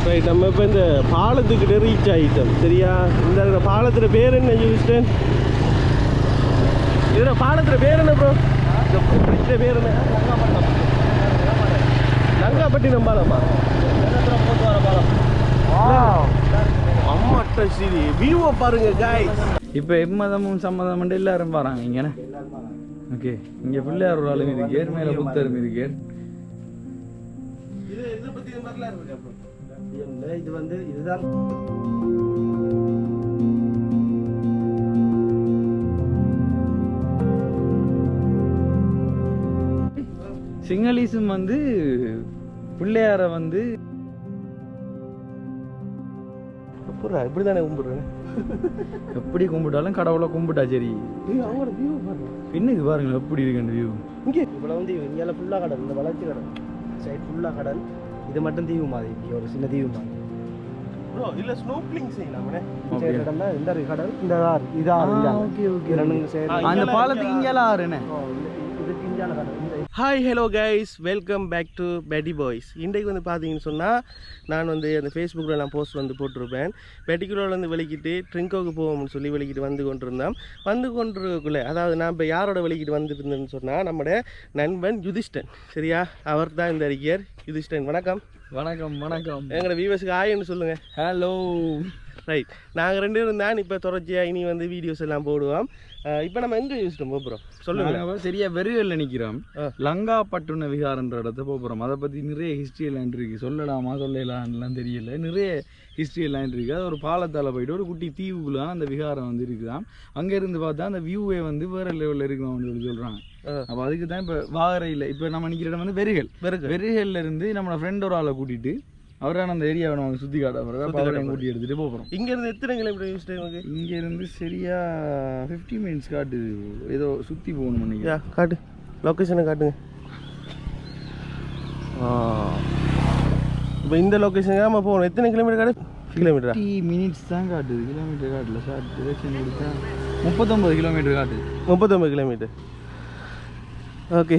Right, நம்ம இப்போ இந்த பாலத்துக்கிட்ட ரீச் ஆகிட்டோம். சரியா? இந்த பாலத்தில் பேர் என்ன யூஸ்டன்? இதில் பாலத்தில் பேர் என்ன ப்ரோ? இந்த பேர் என்ன? லங்காப்பட்டினம் பாலமா? அம்மாட்ட சரி, வியூவை பாருங்க காய்ஸ். இப்போ எம்மதமும் சம்மதம் எல்லாரும் பாருங்க இங்கண்ணே. ஓகே, இங்கே பிள்ளையார் ஒரு ஆளும் இருக்கேன், மேலே புத்தரும் இருக்கேன். இது வந்து இதுதான் சிங்களீஸும் வந்து பிள்ளையாரை வந்து இப்படிதானே கும்பிடுறேன். எப்படி கும்பிட்டாலும் கடவுளை கும்பிட்டா சரி. அவங்களோட வியூ பாருங்க, பின்னுக்கு பாருங்க எப்படி இருக்கு அந்த வியூ. இங்கே இவ்வளோ வந்து இங்கே ஃபுல்லாக கடல், இந்த வளர்ச்சி கடல் சைட் ஃபுல்லாக கடல். இது மட்டும் தீவு மாதிரி, ஒரு சின்ன தீவு மாதிரி. ப்ரோ இல்லை ஸ்னோக்லிங் செய்யலாமே. இடம்னா இந்த கடல், இந்த ஆறு, இது ஆறு. ஓகே ஓகே, ரெண்டு அந்த பாலத்துக்கு இங்கே ஆறுண்ணே. இதுக்கு இந்தியாவில் கடல். Hi hello guys, welcome back to பேட்டி பாய்ஸ். இன்றைக்கு வந்து பார்த்தீங்கன்னு சொன்னால், நான் வந்து அந்த ஃபேஸ்புக்கில் நான் போஸ்ட் வந்து போட்டிருப்பேன். பெட்டிக்குலர்லேருந்து வெளிக்கிட்டு ட்ரிங்கோவுக்கு போவோம்னு சொல்லி வெளிக்கிட்டு வந்து கொண்டிருந்தோம். வந்து கொண்டிருக்குள்ளே, அதாவது நான் இப்போ யாரோட வெளிக்கிட்டு வந்துட்டு இருந்தேன்னு சொன்னால், நம்மளோட நண்பன் யுதிஷ்டன். சரியா? அவர் தான் இந்த அறிஞர் யுதிஷ்டன். வணக்கம். வணக்கம் வணக்கம். எங்களோட வியூவர்ஸுக்கு ஆயின்னு சொல்லுங்கள். ஹலோ. ரைட், நாங்கள் ரெண்டு பேரும் தான் இப்போ தொடர்ச்சியாக இனி வந்து வீடியோஸ் எல்லாம் போடுவோம். இப்போ நம்ம எங்கே யூஸ்டம் போகிறோம் சொல்லுங்க. சரியா வெறுகல்ல நிற்கிறோம். லங்காப்பட்டுன விகாரன்ற இடத்த போகிறோம். அதை பற்றி நிறைய ஹிஸ்ட்ரி எல்லாம் இருக்கு. சொல்லலாமா சொல்லலாம்லாம் தெரியல. நிறைய ஹிஸ்ட்ரி எல்லாம் இருக்கு. அது ஒரு பாலத்தால் போயிட்டு ஒரு குட்டி தீவுக்குள்ள அந்த விகாரம் வந்து இருக்குதான். அங்கேருந்து பார்த்தா அந்த வியூவே வந்து வேற லெவலில் இருக்குமான்னு சொல்லி சொல்கிறாங்க. அப்போ அதுக்கு தான் இப்போ வாகரையில் இப்போ நம்ம நிற்கிற இடம் வந்து வெறுகல்ல இருந்து நம்மளோட ஃப்ரெண்ட் ஒரு ஆளை கூட்டிகிட்டு அவரான அந்த ஏரியாவை நம்ம சுற்றி காட்ட கூட்டி எடுத்துகிட்டு போகிறோம். இங்கேருந்து எத்தனை கிலோமீட்டர் யூஸ் டைம்? இங்கேருந்து சரியா 50 மினிட்ஸ் காட்டுது. ஏதோ சுற்றி போகணும் பண்ணிக்க. காட்டு, லொக்கேஷனை காட்டுங்க. இப்போ இந்த லொக்கேஷனுக்கு நம்ம போகணும். எத்தனை கிலோமீட்டர் காட்டு? கிலோமீட்டரா? 50 மினிட்ஸ் தான் காட்டுது. கிலோமீட்டர் காட்டல சார். டிரெக்ஷன் கொடுத்தா 39 கிலோமீட்டர் காட்டுது. 39 கிலோமீட்டர். ஓகே,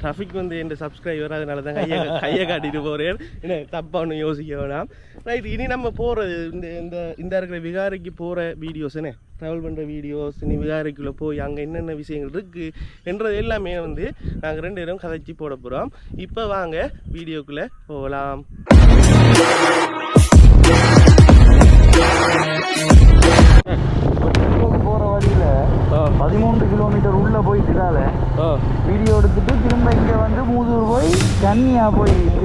டிராஃபிக் வந்து என் சப்ஸ்கிரைபர், அதனால தான் கையை காட்டிட்டு போகிறேன். என்ன தப்பாக ஒன்றும் யோசிக்க வேணாம். ரைட், இனி நம்ம போகிறது இந்த இருக்கிற விகாரைக்கு போகிற வீடியோஸ், என்ன ட்ராவல் பண்ணுற வீடியோஸ், இனி விகாரைக்குள்ளே போய் அங்கே என்னென்ன விஷயங்கள் இருக்குது என்றது எல்லாமே வந்து நாங்கள் ரெண்டு பேரும் கதைச்சி போட போகிறோம். இப்போ வாங்க வீடியோக்குள்ளே போகலாம். போகிற வழியில் 13 கிலோமீட்டர் உள்ளே போயிட்டுனால வீடியோ எடுத்துட்டு திரும்ப இங்கே வந்து மூதூர் போய் கிண்ணியா போயிட்டு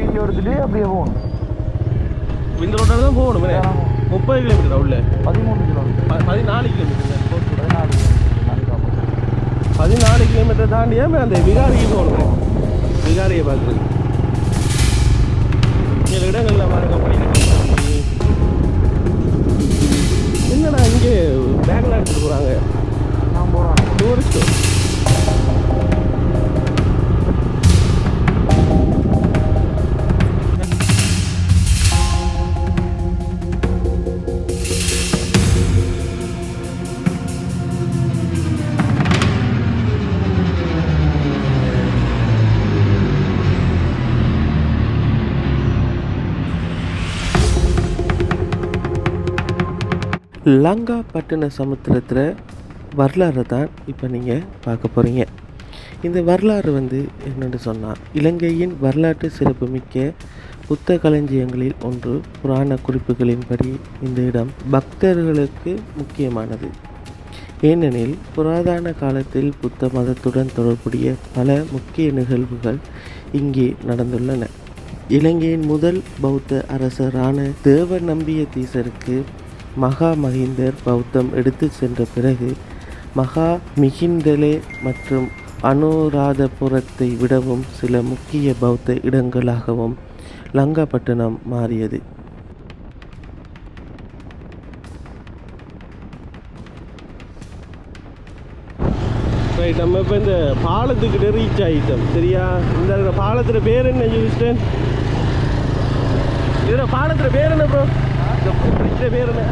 வீடியோ எடுத்துட்டு அப்படியே போகணும். இந்த ரோட்டில் தான் போகணும். 30 கிலோமீட்டர் உள்ள 13 கிலோமீட்டர் 14 கிலோமீட்டர் 14 கிலோமீட்டர் தாண்டியா அந்த விகாரிக்கு போகணும். விகாரியை பார்க்குறது சில இடங்களில் பாருங்க. என்னடா இங்கே பேக்லாம் எடுத்துகிட்டு போகிறாங்க. நான் போகிறேன் டூரிஸ்ட்டு. லங்காப்பட்டின சமுத்திரத்தில் வரலாறு தான் இப்போ நீங்கள் பார்க்க போகிறீங்க. இந்த வரலாறு வந்து என்னென்னு சொன்னால், இலங்கையின் வரலாற்று சிறப்புமிக்க புத்த களஞ்சியங்களில் ஒன்று. புராண குறிப்புகளின்படி இந்த இடம் பக்தர்களுக்கு முக்கியமானது. ஏனெனில் புராதன காலத்தில் புத்த மதத்துடன் தொடர்புடைய பல முக்கிய நிகழ்வுகள் இங்கே நடந்துள்ளன. இலங்கையின் முதல் பௌத்த அரசரான தேவநம்பிய தீசருக்கு மகா மகிந்தர் பௌத்தம் எடுத்து சென்ற பிறகு மகா மிகிந்தலே மற்றும் அனுராதபுரத்தை விடவும் சில முக்கிய பௌத்த இடங்களாகவும் லங்காப்பட்டினம் மாறியது. ரைட், நம்ம இப்போ இந்த பாலத்துக்கிட்ட ரீச் ஆகிட்டோம். சரியா? இந்த பாலத்தில் பேர் என்ன யூஸ்டன்? இதில் பாலத்தில் பேர் என்ன ப்ரோ? இந்த பேர் என்ன?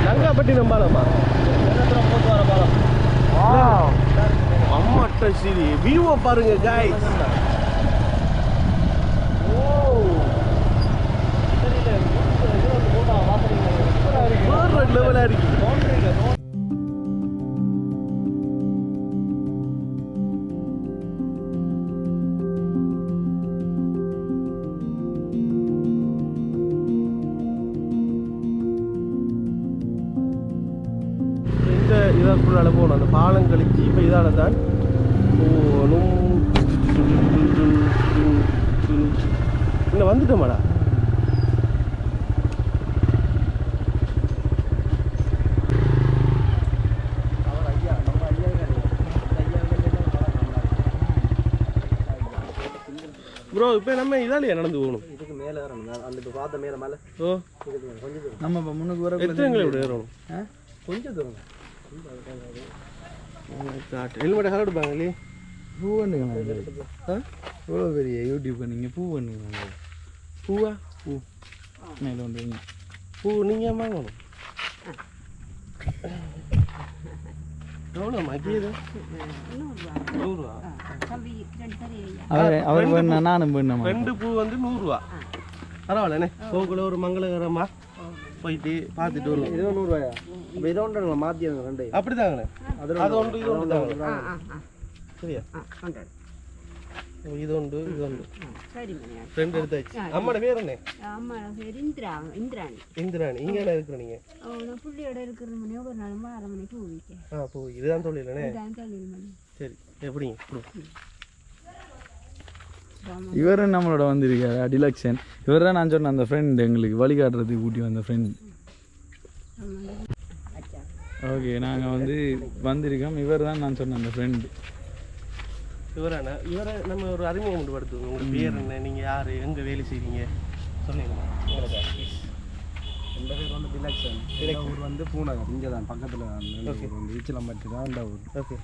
லங்காப்பட்டினம் பாலமா? அம்மாட்ட சரி, வியூவை பாருங்க காய்ஸ். டிஃப்ரெண்ட் லெவலா இருக்கு. இந்த இதற்குள்ளால போகணும். அந்த பாலம் கழிச்சு இப்போ இதால தான் போகணும். இன்னும் வந்துட்டோமாடா. ப்ரோ இப்போ நம்ம இதாலையா நடந்து போகணும்? இதுக்கு மேலே ஏறணும். அந்த இப்போ பார்த்த மேலே மேலே ஓ கொஞ்சம் தூரம். நம்ம இப்போ முன்னுக்கு வர எத்தனை கிலோமீட்டர் ஏறணும்? கொஞ்சம் தூரம். ஹெல்மெட்டை கலர் எடுப்பாங்களே. பூ பண்ணுங்க. இவ்வளோ பெரிய யூடியூப் நீங்கள் பூ பண்ணுங்க. பூவா? பூ மேலே வந்துருங்க. பூ நீங்கள் வாங்கணும். எவ்வளோ மக்கியது? 100 ரூபா. அவர் பண்ண நானும் பண்ண 2 பூ வந்து 100 ரூபா. பரவாயில்லண்ணே. போக்குள்ள ஒரு மங்களகரமா போயிட்டு பார்த்துட்டு வருவோம். இது 100 ரூபாயா? இப்போ இதை ஒன்று மாற்றி ரெண்டு அப்படிதாங்கண்ணே. அது ஒன்று இது ஒன்று தாங்க. சரியா? இது ஒன்று இது ஒன்று. ரெண்டு எடுத்தாச்சு. அம்மாட பேர் என்ன? இந்திராணி. இங்கே என்ன இருக்கிற நீங்க? பூ இதுதான் தொழிலண்ணே. சரி எப்படிங்க? இவரும் நம்மளோட வந்திருக்காரு டிலக்ஷன். இவர் தான் நான் சொன்ன அந்த ஃப்ரெண்ட், எங்களுக்கு வழிகாட்டுறதுக்கு கூட்டி வந்த ஃப்ரெண்ட். ஓகே நாங்கள் வந்து வந்திருக்கோம். இவர் தான் நான் சொன்ன அந்த ஃப்ரெண்டு. இவராண்ணா. இவரை நம்ம ஒரு அறிமுகம் கொண்டு படுத்துவோம். உங்களோட பேர் என்ன, நீங்கள் யார், எங்கே வேலை செய்வீங்க சொல்லிடுங்க. எந்த பேர் வந்து டிலக்ஷன். ஊர் வந்து பூநகர், இங்கே தான் பக்கத்தில் தான். வந்து ஈச்சலம்பட்டி தான் இந்த ஊர். ஓகே.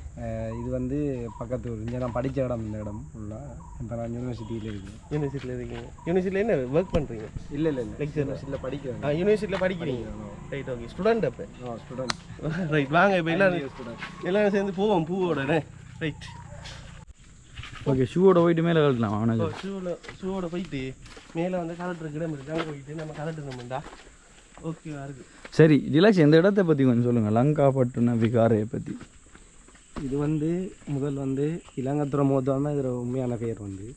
இது வந்து பக்கத்து ஊர். இங்கே நான் படித்த இடம் இந்த இடம் ஃபுல்லாக. இப்போ நான் யூனிவர்சிட்டியில் இருக்கேன். யூனிவர்சிட்டியில் இருக்கீங்க. யூனிவர்சிட்டியில் என்ன ஒர்க் பண்ணுறீங்க? இல்லை யூனிவர்சிட்டியில் படிக்கிறேன். யூனிவர்சிட்டியில் படிக்கிறீங்க. Right okay. ஸ்டூடெண்ட் அப்போ? ஸ்டூடெண்ட். ரைட் வாங்க இப்போ எல்லோரும் சேர்ந்து போவோம் பூவோட. Right okay. ஷூவோட போயிட்டு மேலே கழட்டலாம். அவனுக்கு ஷூவோட போயிட்டு மேலே வந்து கலெக்டருக்கு இடம் இருக்குது. அங்கே போயிட்டு நம்ம கலெக்டர் ஓகேவா இருக்குது. சரி டிலக்ஸ், இந்த இடத்தை பற்றி கொஞ்சம் சொல்லுங்கள். லங்காபட்டின விகாரையை பற்றி. இது வந்து முதல் வந்து இலங்கத்துறை மோதம் தான் இதில் உண்மையான பெயர் வந்து.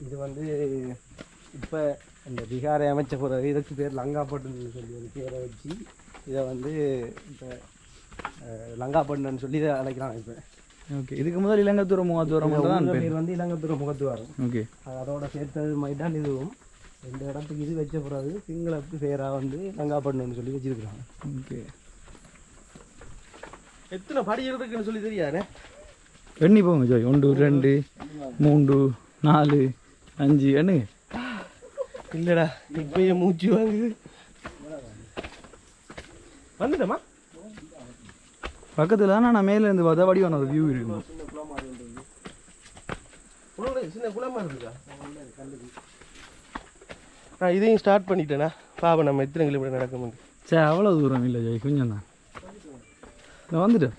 இது வந்து இப்போ இந்த விகாரை அமைச்ச பிறகு இதுக்கு பேர் லங்காபட்டுன்னு சொல்லி ஒரு பேரை வச்சு இதை வந்து இப்போ லங்காபட்டுன்னு சொல்லி இதை அழைக்கிறாங்க இப்போ. ஓகே. இதுக்கு முதல் இலங்கத்துறை முகத்துவரம் தான் பேர் வந்து இலங்கத்துறை முகத்துவாரம். ஓகே. அதோட சேர்த்தது மாதிரி தான் இதுவும். இந்த இடத்துக்கு இது வச்ச பிறகு சிங்களத்து பேராக வந்து லங்காபட்டுன்னு சொல்லி வச்சிருக்கிறாங்க. ஓகே. எத்தனை படி இருக்குன்னு சொல்லி தெரியாதே. எண்ணி போங்க ஜோய். 1 2 3 4 5 எண்ணுங்க. இல்லைடா இப்பயே மூச்சு வாங்குது. வந்துட்டோமா? பக்கத்தில் தான் நான் மேலே இருந்து பார்த்தா வடிவான ஒரு வியூ இருக்கும். சின்ன குளமா இருக்குதா? நான் இதையும் ஸ்டார்ட் பண்ணிட்டேண்ணா. பாப்பா நம்ம எத்தனை கிலோமீட்டர் நடக்க முடியும்? சரி அவ்வளோ தூரம் இல்லை ஜெய், கொஞ்சம் தான். நான் வந்துட்டேன்.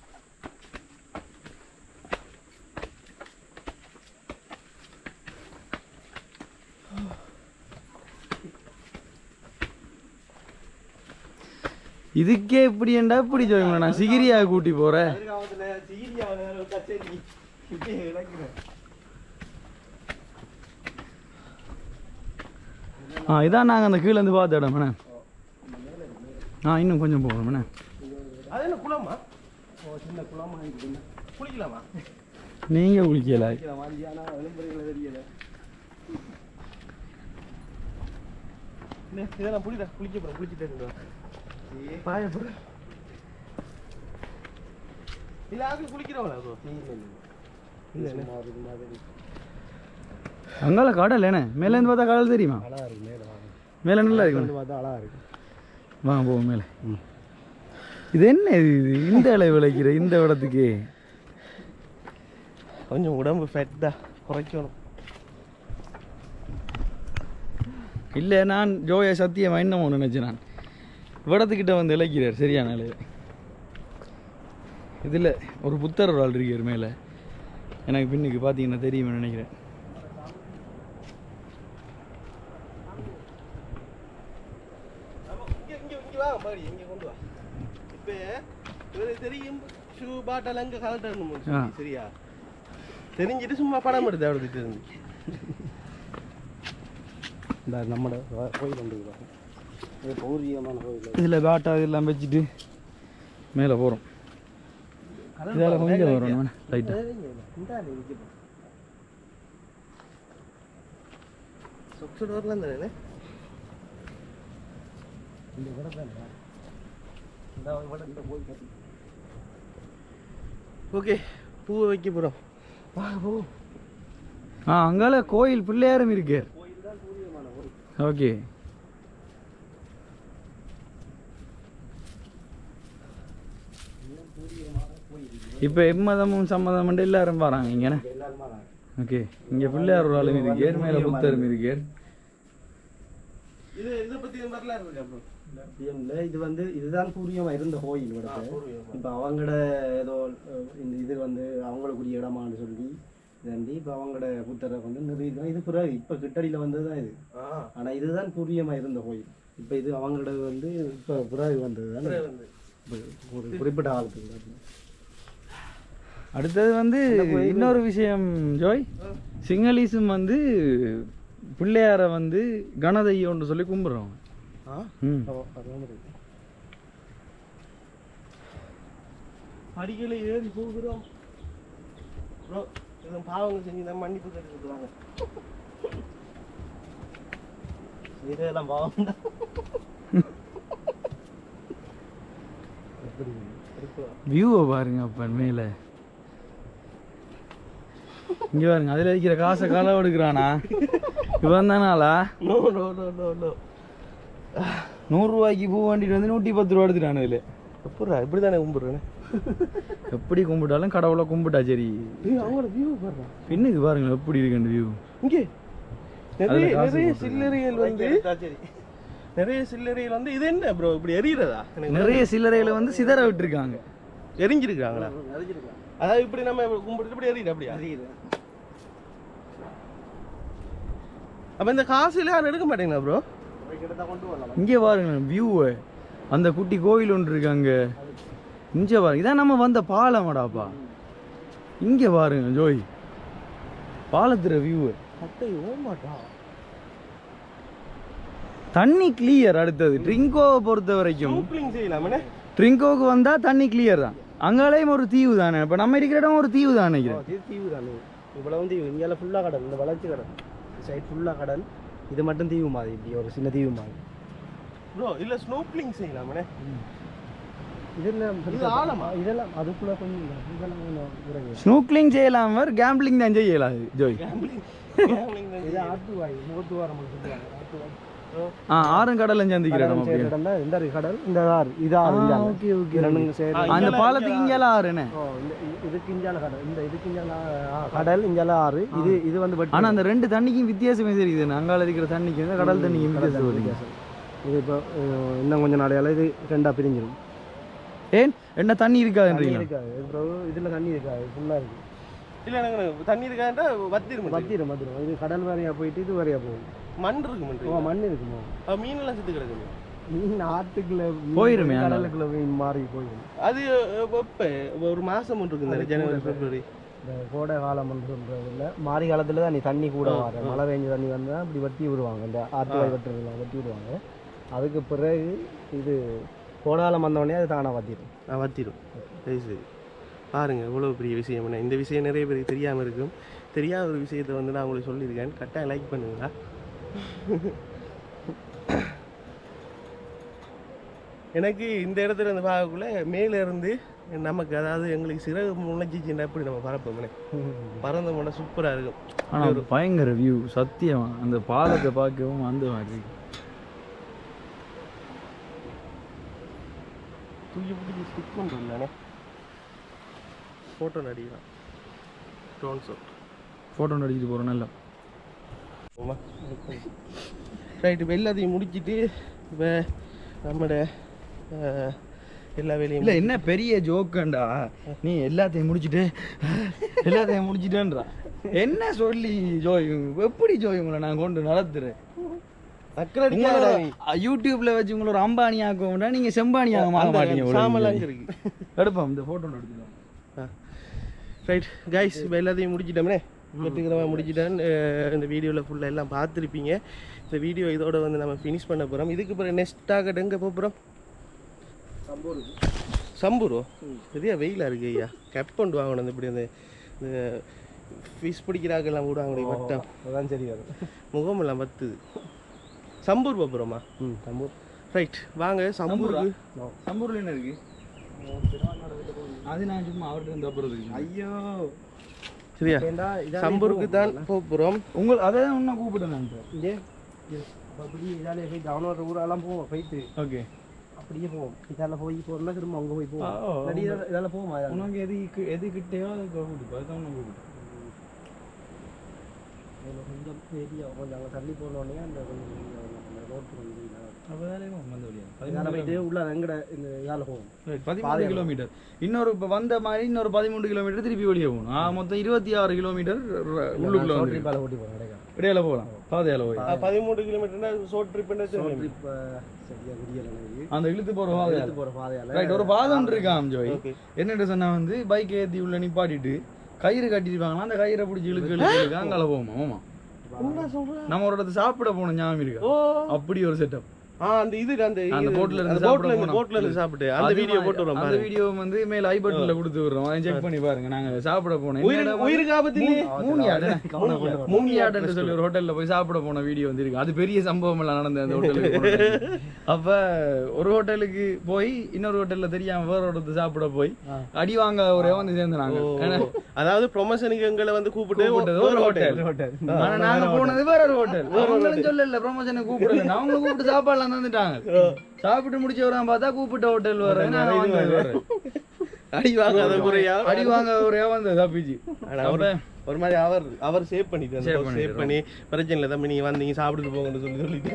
இதுக்கே இப்படி ஏண்டா இப்படி சொல்லுங்க. நான் சிகிரியா கூட்டி போறேன். இதான் நாங்கள் அந்த கீழே இருந்து பார்த்த இடம் மேடம். இன்னும் கொஞ்சம் போகிறோம் மேடம். அது என்ன குளமா? சின்ன குளமா குளிக்கலாமா? நீங்கள் குளிக்கல. இதெல்லாம் புரியுதா? குளிக்க போகிறோம். குளிச்சுட்டு பாய போற இல்ல ஆக்கு குளிக்கிறவங்களா? இல்ல அங்கால கடல் என்ன மேலே இருந்து பார்த்தா கடல் தெரியுமா? மேலே நல்லா இருக்கு. வாங்க போவோம் மேலே. இது என்ன இது இந்த இலை விளைக்கிற இந்த இடத்துக்கு? கொஞ்சம் உடம்பு ஃபேட்டா குறைக்கணும். இல்லை நான் ஜோய சத்தியமாக இன்னமும் நினைச்சேன். நான் விடத்துக்கிட்ட வந்து இழைக்கிறார் சரியான இலைய. இதில் ஒரு புத்தர் ஒரு ஆள் இருக்கார் மேலே. எனக்கு பின்னுக்கு பார்த்தீங்கன்னா தெரியுமே நினைக்கிறேன். வா பாடி இங்கே கொண்டு வா இப்போ இவருக்கு தெரியும் ஷூ பாட்டெல்லாம் அங்கே கலட்டணும் சரியா தெரிஞ்சிட்டு சும்மா படம் எடுத்து அவர்கிட்ட இருந்து இந்த நம்மளோட கோயில் வந்துருக்குறோம் இது பௌரியமான கோயில் இதில் பேட்டா இதெல்லாம் வச்சுட்டு மேலே போகிறோம் இதில் கொஞ்சம் வரணும் ரைட்டாக சொக்ஸோட வரலாம் தானே இந்த விட இந்த கோயில் ஓகே பூவை வைக்க போகிறோம் பூ அங்கால கோயில் பிள்ளையாரும் இருக்கு ஓகே இப்போ எம்மதமும் சம்மதம் எல்லாரும் வராங்க இங்கண்ணே ஓகே இங்கே பிள்ளையார் ஒரு ஆளும் இருக்கார் மேலே புத்தரும் இருக்கார் இதை பற்றி வரலாறு இருக்கா ப்ரோ இது வந்து இதுதான் பூர்வமா இருந்த கோயில் இப்போ அவங்களோட ஏதோ இந்த இது வந்து அவங்களுக்குரிய இடமான்னு சொல்லி இதாண்டி இப்போ அவங்களோட புத்தரை வந்து நிறுவிதான் இது பிறகு இப்போ கிட்டடியில் வந்தது தான் இது ஆனால் இதுதான் பூர்வமா இருந்த கோயில் இப்போ இது அவங்களோட வந்து இப்போ பிறகு வந்தது தானே ஒரு குறிப்பிட்ட காலத்துக்கு அடுத்தது வந்து இன்னொரு விஷயம் ஜோய் சிங்களீஸும் வந்து பிள்ளையாரை வந்து கணதையோன்னு சொல்லி கும்பிட்றோம் படிக்கல ஏறி போகிறோம் ப்ரோ எதுவும் பாவங்கள் செஞ்சு தான் மன்னிப்பு கேட்டு சொல்லுவாங்க இதெல்லாம் பாவம் வியூவை பாருங்க அப்ப மேல இங்க பாருங்க அதுல இருக்கிற காசை களவு எடுக்கிறானா இவன் தானாலா no no no no no 100 ரூபாய்க்கு பூ வாண்டிட்டு வந்து 110 ரூபா எடுத்துட்டானு இதுல எப்படா இப்படி தானே கும்பிடுறேன் எப்படி கும்பிட்டாலும் கடவுளை கும்பிட்டா சரி அவங்களோட வியூ பாருங்க பின்னுக்கு பாருங்க எப்படி இருக்கு வியூ இங்கே நிறைய சில்லறைகள் வந்து நிறைய சில்லறைகள் வந்து இது என்ன ப்ரோ இப்படி எரியுறதா நிறைய சில்லறைகளை வந்து சிதற விட்டுருக்காங்க எரிஞ்சிருக்காங்களா அதாவது இப்படி நம்ம கும்பிட்டு இப்படி எரியுது அப்படியா அப்ப இந்த காசுல யாரும் எடுக்க மாட்டீங்களா ப்ரோ இங்கே பாருங்க வியூ அந்த குட்டி கோயில் ஒன்று இருக்கு அங்க இங்கே பாருங்க இதான் நம்ம வந்த பாலமாடாப்பா இங்கே பாருங்க ஜோய் பாலத்துற வியூ தண்ணி கிளியர் அடுத்தது ட்ரிங்கோவை பொறுத்த வரைக்கும் ட்ரிங்கோவுக்கு வந்தா தண்ணி கிளியர் தான் அங்காலேயும் ஒரு தீவு தானே இப்போ நம்ம இருக்கிற இடம் ஒரு தீவு தான் நினைக்கிறேன் தீவு தானே இவ்வளவு தீவு இங்கே ஃபுல்லாக கடல் இந்த வளர்ச்சி கடல் சைட் ஃபுல்லாக கடல் இது மட்டும் தீவு மாதிரி இப்படி ஒரு சின்ன தீவு மாதிரி ப்ரோ இல்ல ஸ்னோக்லிங் செய்யலாமே இதெல்லாம் இதெல்லாம் அதுக்குள்ள கொஞ்சம் இதெல்லாம் ஸ்னோக்லிங் செய்யலாம் கேம்பிளிங் தான் செய்யலாம் ஜோய் இது ஆத்துவாய் மூத்துவாரம் சொல்லுவாங்க ஆத்துவாய் ஆறுங்கடலும் சந்திக்கிறோம் இந்த கடல் இந்த ஆறு இது ஆறு ஓகே ஓகே அந்த பாலத்துக்கு இங்கெல்லாம் ஆறுனே இதுக்கு இஞ்சால கடல் இந்த இதுக்கு இஞ்சால கடல் இஞ்சால ஆறு இது இது வந்து ஆனா அந்த ரெண்டு தண்ணிக்கும் வித்தியாசமே தெரியுது அங்கால இருக்கிற தண்ணிக்கும் கடல் தண்ணிக்கும் வித்தியாசம் இது இப்போ இன்னும் கொஞ்சம் நாளையால இது ரெண்டா பிரிஞ்சிடும் ஏன் என்ன தண்ணி இருக்காதுன்றீங்க இருக்காது இதுல தண்ணி இருக்காது ஃபுல்லா இருக்கு இல்ல எனக்கு தண்ணி இருக்காண்டா வத்திரும் இது கடல் வரையா போயிட்டு இது வரையா போகும் மண் இருக்கு மண் இருக்குமோ மீன் எல்லாம் செத்து கிடக்குது மீன் ஆத்துக்குள்ள போயிருமே கடலுக்குள்ள மீன் மாறி போயிடும் அது வெப்ப ஒரு மாசம் இருக்கு ஜனவரி பிப்ரவரி இந்த கோடை காலம் சொல்றதுல மாறி காலத்துல தான் நீ தண்ணி கூட வர மழை பெஞ்ச தண்ணி வந்தா இப்படி வட்டி விடுவாங்க இந்த ஆற்றுவாய் வெட்டுறதுலாம் வட்டி விடுவாங்க அதுக்கு பிறகு இது கோடாலம் வந்தோடனே அது தானாக வத்திடும் சரி சரி பாருங்க இவ்வளோ பெரிய விஷயம் என்ன இந்த விஷயம் நிறைய பேருக்கு தெரியாமல் இருக்கும் தெரியாத ஒரு விஷயத்தை வந்து நான் உங்களுக்கு சொல்லியிருக்கேன் கரெக்டாக லைக் பண்ணுங்களா எனக்கு இந்த இடத்துல இருந்து பார்க்கக்குள்ள மேலே இருந்து நமக்கு அதாவது எங்களுக்கு சிறகு முளைச்சிச்சுன்னா எப்படி நம்ம பறப்போம்னே பறந்த முன்னா சூப்பராக இருக்கும் ஆனால் பயங்கர வியூ சத்தியம் அந்த பாலத்தை பார்க்கவும் அந்த மாதிரி தூக்கி பிடிச்சி ஸ்டிக் பண்ணுறோம் தானே ஃபோட்டோ நடிக்கலாம் ட்ரோன் ஷாட் ஃபோட்டோ நடிச்சிட்டு போகிறோம் நல்லா ரைட்டு இப்போ எல்லாத்தையும் முடிச்சுட்டு இப்போ நம்மளோட எல்லா வேலையும் இல்லை என்ன பெரிய ஜோக்குண்டா நீ எல்லாத்தையும் முடிச்சுட்டேன்றா என்ன சொல்லி ஜோய் எப்படி ஜோய் உங்களை நான் கொண்டு நடத்துறேன் சக்கரை அடிக்காத நீ. யூடியூப்ல வச்சு உங்களை ஒரு அம்பானி ஆக்குவோம்னா நீங்க செம்பானி ஆக மாட்டீங்க. சாமலாம் இருக்கு. எடுப்போம் இந்த போட்டோ எடுத்துக்கலாம். ரைட் கைஸ், இப்போ எல்லாத்தையும் முடிச்சிட்டோம்னே, வெற்றிகரமாக முடிச்சிட்டேன். இந்த வீடியோவில் ஃபுல்லாக எல்லாம் பார்த்துருப்பீங்க. இந்த வீடியோ இதோட வந்து நம்ம ஃபினிஷ் பண்ண போகிறோம். இதுக்கு பிறகு நெக்ஸ்ட் டார்கெட் எங்கே போகிறோம்? சம்பூரோ பெரிய வெயிலாக இருக்கு ஐயா. கப் கொண்டு வாங்கணும். இந்த இப்படி அந்த ஃபிஷ் பிடிக்கிறாக்கெல்லாம் விடுவாங்களே வட்டம், அதான் சரி வரும். முகமெல்லாம் பத்துது. சம்பூர் போகிறோமா? சம்பூர். ரைட் வாங்க சம்பூருக்கு. சம்பூர்ல என்ன இருக்கு? அது நான் சும்மா அவர்கிட்ட வந்து அப்புறம் ஐயோ சரியா, சம்பூருக்கு தான் போகிறோம். உங்கள் அதான் இன்னும் கூப்பிட்டேன் நான் இங்கே அப்படி இதாலே போயிட்டு அவனோட ஊரெல்லாம் போவோம் போயிட்டு. ஓகே, அப்படியே போவோம். இதால போய் போறோம்னா திரும்ப அங்கே போய் போவோம். இதால போவோம். உனக்கு எது கிட்டேயோ அது கூப்பிட்டு அதுதான் உனக்கு கூப்பிட்டு கொஞ்சம் ஏரியா கொஞ்சம் அங்கே தள்ளி போனோடனே அந்த ரோட்டு வந்து அப்போதானே வந்த வழியா இதால போயிட்டு உள்ள எங்கட இந்த இதால போவோம். 13 கிலோமீட்டர். இன்னொரு இப்போ வந்த மாதிரி இன்னொரு 13 கிலோமீட்டர் திருப்பி வெளியே போகணும். மொத்தம் 26 கிலோமீட்டர் உள்ளுக்குள்ள வந்து பாலை ஓட்டி போவோம். கிடையாது இடையில போகலாம், பாதையால போய் 13 கிலோமீட்டர்னா ஷார்ட் ட்ரிப் இப்போ சரியா தெரியல. அந்த இழுத்து போற பாதையால போற பாதையால ரைட் ஒரு பாதை ஒன்று இருக்காம் ஜோய். என்னட்டு சொன்னா வந்து பைக் ஏற்றி உள்ள நிப்பாட்டிட்டு கயிறு கட்டிருப்பாங்களா, அந்த கயிறை பிடிச்சி இழுக்க அங்கால போவோமா. ஆமா, நம்ம ஒரு இடத்துல சாப்பிட போனோம் ஞாபகம் இருக்கா? அப்படி ஒரு செட்டப். அந்த இது அந்த போட்ல இருந்து சாப்பிட்டு அந்த வீடியோ போட்டு வரோம். அந்த வீடியோ வந்து மேல ஐ பட்டன்ல கொடுத்து விடுறோம், அதை செக் பண்ணி பாருங்க. நாங்க சாப்பிட போனோம். உயிருக்கு ஆபத்து இல்லையே. மூங்கியாடுன்னு சொல்லி ஒரு ஹோட்டல்ல போய் சாப்பிட போன வீடியோ வந்து இருக்கு. அது பெரிய சம்பவம் எல்லாம் நடந்தது அந்த ஹோட்டலுக்கு. அப்ப ஒரு ஹோட்டலுக்கு போய் இன்னொரு ஹோட்டல்ல தெரியாம வேற ஒருத்தர் சாப்பிட போய் அடி வாங்க ஒரே வந்து சேர்ந்தாங்க. அதாவது ப்ரொமோஷனுக்கு எங்களை வந்து கூப்பிட்டு ஒரு ஹோட்டல். ஆனா நாங்க போனது வேற ஒரு ஹோட்டல். அவங்களும் சொல்லல ப்ரொமோஷனுக்கு கூப்பிடல, அவங்களும் கூப்பிட்டு சாப்பாடு வந்துட்டாங்க. சாப்பிட்டு முடிச்சு வரான் பார்த்தா கூப்பிட்ட ஹோட்டல் வர அடி வாங்க ஒரே வந்து தப்பிச்சு. ஒரு மாதிரி அவர் சேவ் பண்ணி பிரச்சனை தான் நீங்க வந்தீங்க சாப்பிட்டு போங்கன்னு சொல்லிட்டு.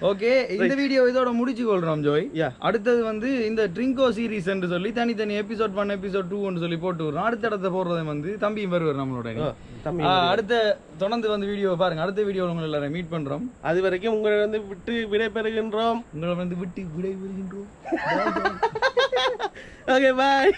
ஓகே, இந்த வீடியோ இதோட முடிச்சு கொள்றோம் ஜோய். அடுத்தது வந்து இந்த ட்ரிங்கோ சீரீஸ் என்று சொல்லி தனித்தனி எபிசோட் 1 எபிசோட் 2 சொல்லி போட்டு விடுறோம். அடுத்த போடுறதை வந்து தம்பியும் வருவார் நம்மளோட. அடுத்த தொடர்ந்து வந்து வீடியோ பாருங்க. அடுத்த வீடியோ உங்களை எல்லாரும் மீட் பண்றோம். அது வரைக்கும் உங்களை வந்து விட்டு விடைபெறுகின்றோம். உங்களை வந்து விட்டு விடைபெறுகின்றோம். ஓகே, பாய்.